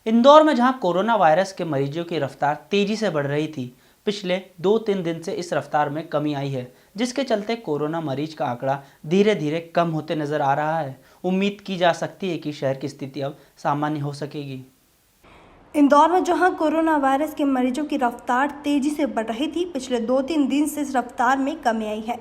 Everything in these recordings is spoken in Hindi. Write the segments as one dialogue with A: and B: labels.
A: इंदौर में जहां कोरोना वायरस के मरीजों की रफ्तार तेजी से बढ़ रही थी, पिछले 2-3 दिन से इस रफ्तार में कमी आई है, जिसके चलते कोरोना मरीज का आंकड़ा धीरे धीरे कम होते नजर आ रहा है। उम्मीद की जा सकती है कि शहर की स्थिति अब सामान्य हो सकेगी।
B: इंदौर में जहां कोरोना वायरस के मरीजों की रफ्तार तेजी से बढ़ रही थी, पिछले 2-3 दिन से इस रफ्तार में कमी आई है,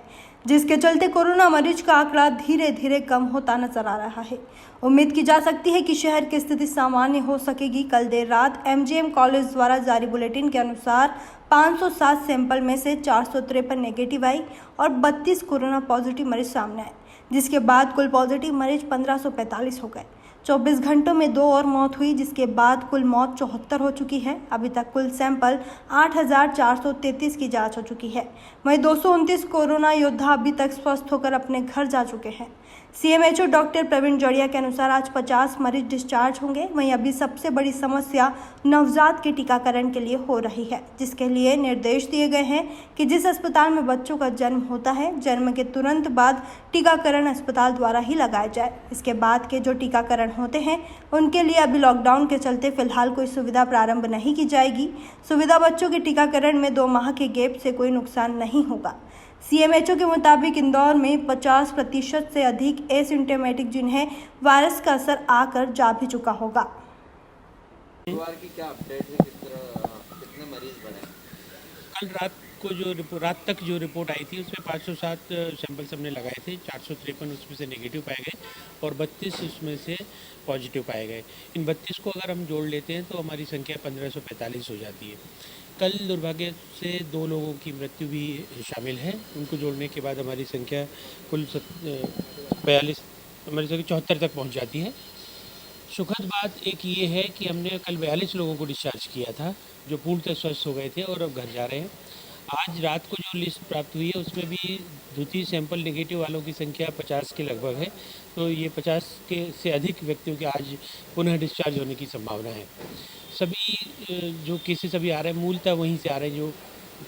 B: जिसके चलते कोरोना मरीज का आंकड़ा धीरे धीरे कम होता नजर आ रहा है। उम्मीद की जा सकती है कि शहर की स्थिति सामान्य हो सकेगी। कल देर रात एमजीएम कॉलेज द्वारा जारी बुलेटिन के अनुसार 507 सैंपल में से 453 नेगेटिव आई और 32 कोरोना पॉजिटिव मरीज सामने आए, जिसके बाद कुल पॉजिटिव मरीज 1545 हो गए। 24 घंटों में 2 और मौत हुई, जिसके बाद कुल मौत 74 हो चुकी है। अभी तक कुल सैंपल 8,433 की जांच हो चुकी है। वहीं 229 कोरोना योद्धा अभी तक स्वस्थ होकर अपने घर जा चुके हैं। सीएमएचओ डॉक्टर प्रवीण जड़िया के अनुसार आज 50 मरीज डिस्चार्ज होंगे। वहीं अभी सबसे बड़ी समस्या नवजात के टीकाकरण के लिए हो रही है, जिसके लिए निर्देश दिए गए हैं कि जिस अस्पताल में बच्चों का जन्म होता है, जन्म के तुरंत बाद टीकाकरण अस्पताल द्वारा ही लगाया जाए। इसके बाद के जो टीकाकरण होते हैं उनके लिए अभी लॉकडाउन के चलते फिलहाल कोई सुविधा प्रारंभ नहीं की जाएगी। सुविधा बच्चों के टीकाकरण में 2 माह के गैप से कोई नुकसान नहीं होगा। सीएमएचओ के मुताबिक इंदौर में 50% से अधिक एसिम्टोमेटिक जिन्हें वायरस का असर आकर जा भी चुका होगा।
C: की क्या अपडेट है, कितने मरीज बढ़े?
D: कल रात तक जो रिपोर्ट आई थी उसमें 507 सैंपल्स हमने लगाए थे, 453 उसमें से नेगेटिव पाए गए और 32 उसमें से पॉजिटिव पाए गए। इन 32 को अगर हम जोड़ लेते हैं तो हमारी संख्या 1545 हो जाती है। कल दुर्भाग्य से 2 लोगों की मृत्यु भी शामिल है। उनको जोड़ने के बाद हमारी संख्या कुल 42 हमारी संख्या 74 तक पहुँच जाती है। सुखद बात एक ये है कि हमने कल 42 लोगों को डिस्चार्ज किया था जो पूर्णतः स्वस्थ हो गए थे और अब घर जा रहे हैं। आज रात को जो लिस्ट प्राप्त हुई है उसमें भी द्वितीय सैंपल नेगेटिव वालों की संख्या 50 के लगभग है, तो ये 50 के से अधिक व्यक्तियों के आज पुनः डिस्चार्ज होने की संभावना है। सभी जो केसेस अभी आ रहे हैं मूलतः वहीं से आ रहे हैं जो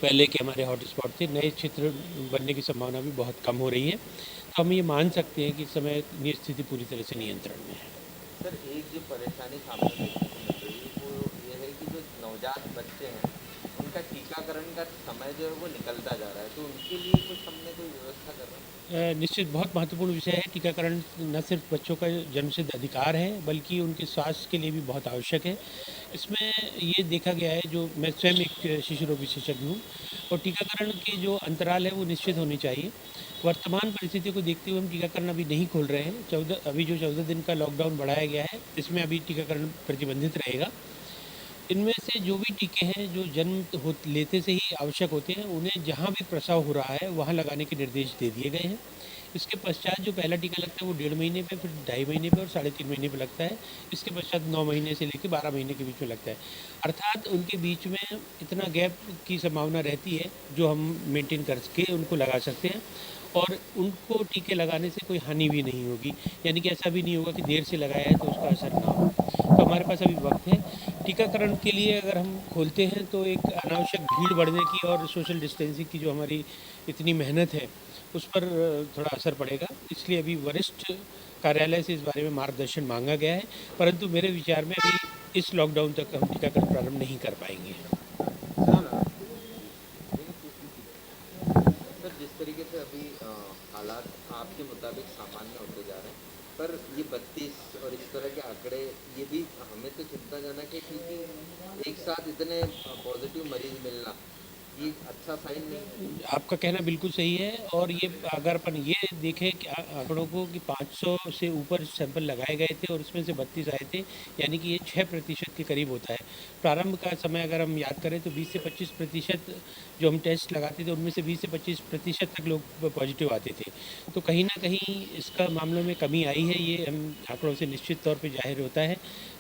D: पहले के हमारे हॉटस्पॉट थे। नए क्षेत्र बनने की संभावना भी बहुत कम हो रही है, तो हम ये मान सकते हैं कि इस समय स्थिति पूरी तरह से नियंत्रण में है।
C: सर, एक जो परेशानी सामने देखने को मिल रही है वो ये है कि जो नवजात बच्चे हैं उनका टीकाकरण का समय जो है वो निकलता जा रहा है, तो उनके लिए कुछ हमने कोई व्यवस्था कर रहे हैं?
D: निश्चित बहुत महत्वपूर्ण विषय है। टीकाकरण न सिर्फ बच्चों का जन्मसिद्ध अधिकार है बल्कि उनके स्वास्थ्य के लिए भी बहुत आवश्यक है। इसमें ये देखा गया है, जो मैं स्वयं एक शिशु रोग विशेषज्ञ हूँ, और टीकाकरण के जो अंतराल है वो निश्चित होने चाहिए। वर्तमान परिस्थिति को देखते हुए हम टीकाकरण अभी नहीं खोल रहे हैं। अभी जो 14 दिन का लॉकडाउन बढ़ाया गया है इसमें अभी टीकाकरण प्रतिबंधित रहेगा। इनमें से जो भी टीके हैं जो जन्म लेते से ही आवश्यक होते हैं, उन्हें जहाँ भी प्रसव हो रहा है वहाँ लगाने के निर्देश दे दिए गए हैं। इसके पश्चात जो पहला टीका लगता है वो 1.5 महीने पे, फिर 2.5 महीने पे और 3.5 महीने पे लगता है। इसके पश्चात 9 महीने से लेकर 12 महीने के बीच में लगता है। अर्थात उनके बीच में इतना गैप की संभावना रहती है जो हम मेंटेन करके उनको लगा सकते हैं, और उनको टीके लगाने से कोई हानि भी नहीं होगी। यानी कि ऐसा भी नहीं होगा कि देर से लगाया है तो उसका असर ना हो। तो हमारे पास अभी वक्त है। टीकाकरण के लिए अगर हम खोलते हैं तो एक अनावश्यक भीड़ बढ़ने की और सोशल डिस्टेंसिंग की जो हमारी इतनी मेहनत है उस पर थोड़ा असर पड़ेगा। इसलिए अभी वरिष्ठ कार्यालय से इस बारे में मार्गदर्शन मांगा गया है, परंतु मेरे विचार में अभी इस लॉकडाउन तक हम टीकाकरण प्रारंभ नहीं कर पाएंगे।
C: सर, जिस तरीके से अभी हालात आपके मुताबिक सामान्य होते जा रहे हैं, पर ये 32 और इस तरह के आंकड़े ये भी हमें तो चिंताजनक है, क्योंकि एक साथ इतने पॉजिटिव मरीज मिलना ये अच्छा साइन नहीं है।
D: आपका कहना बिल्कुल सही है, और ये अगर अपन ये देखें कि आंकड़ों को कि 500 से ऊपर सैंपल लगाए गए थे और उसमें से 32 आए थे, यानी कि ये 6% के करीब होता है। प्रारंभ का समय अगर हम याद करें तो 20 से 25% जो हम टेस्ट लगाते थे उनमें से 20 से 25% तक लोग पॉजिटिव आते थे। तो कहीं ना कहीं इसका मामलों में कमी आई है, ये हम आंकड़ों से निश्चित तौर पर जाहिर होता है।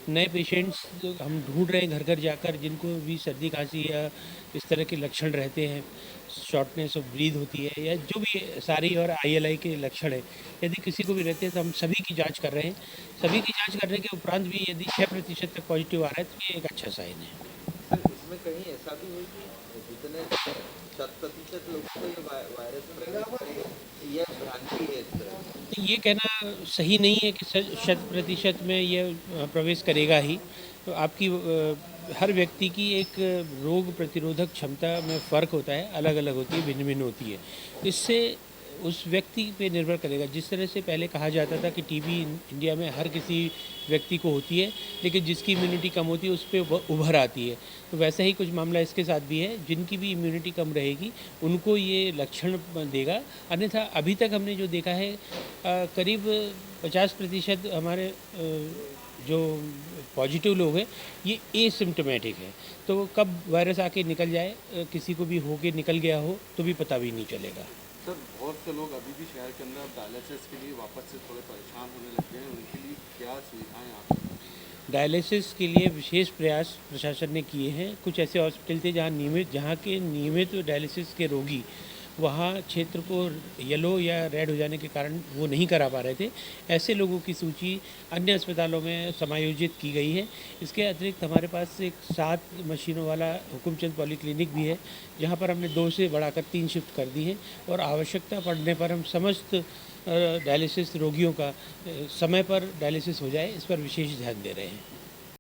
D: नए पेशेंट्स हम ढूंढ रहे हैं घर घर जाकर, जिनको भी सर्दी खांसी या इस तरह के लक्षण रहते हैं, शॉर्टनेस ऑफ ब्रीथ होती है या जो भी सारी और आईएलआई के लक्षण है, यदि किसी को भी रहते हैं तो हम सभी की जांच कर रहे हैं। सभी की जांच करने के उपरांत भी यदि 6% तक पॉजिटिव आ रहा है तो ये एक अच्छा साइन है।
C: सर, इसमें कहीं ऐसा भी हो कि जितने 100% लोग को ये वायरस प्रवेश करेगा, यह भ्रांति है इस तरह?
D: तो ये कहना सही नहीं है कि 100% में ये प्रवेश करेगा ही। आपकी हर व्यक्ति की एक रोग प्रतिरोधक क्षमता में फ़र्क होता है, अलग अलग होती है, भिन्न भिन्न होती है। इससे उस व्यक्ति पे निर्भर करेगा। जिस तरह से पहले कहा जाता था कि टीबी इंडिया में हर किसी व्यक्ति को होती है, लेकिन जिसकी इम्यूनिटी कम होती है उस पे उभर आती है, तो वैसा ही कुछ मामला इसके साथ भी है। जिनकी भी इम्यूनिटी कम रहेगी उनको ये लक्षण देगा। अन्यथा अभी तक हमने जो देखा है करीब 50% हमारे जो पॉजिटिव लोग हैं ये एसिम्प्टोमेटिक है, तो कब वायरस आके निकल जाए, किसी को भी होके निकल गया हो तो भी पता भी नहीं चलेगा।
E: सर, बहुत से लोग अभी भी शहर के अंदर डायलिसिस के लिए वापस से थोड़े परेशान होने लग गए हैं, उनके लिए क्या सुविधाएं आप?
D: डायलिसिस के लिए विशेष प्रयास प्रशासन ने किए हैं। कुछ ऐसे हॉस्पिटल थे जहाँ के नियमित डायलिसिस के रोगी वहाँ क्षेत्र को येलो या रेड हो जाने के कारण वो नहीं करा पा रहे थे। ऐसे लोगों की सूची अन्य अस्पतालों में समायोजित की गई है। इसके अतिरिक्त हमारे पास एक 7 मशीनों वाला हुकुमचंद पॉलीक्लिनिक भी है, जहाँ पर हमने 2 से बढ़ाकर 3 शिफ्ट कर दी है और आवश्यकता पड़ने पर हम समस्त डायलिसिस रोगियों का समय पर डायलिसिस हो जाए, इस पर विशेष ध्यान दे रहे हैं।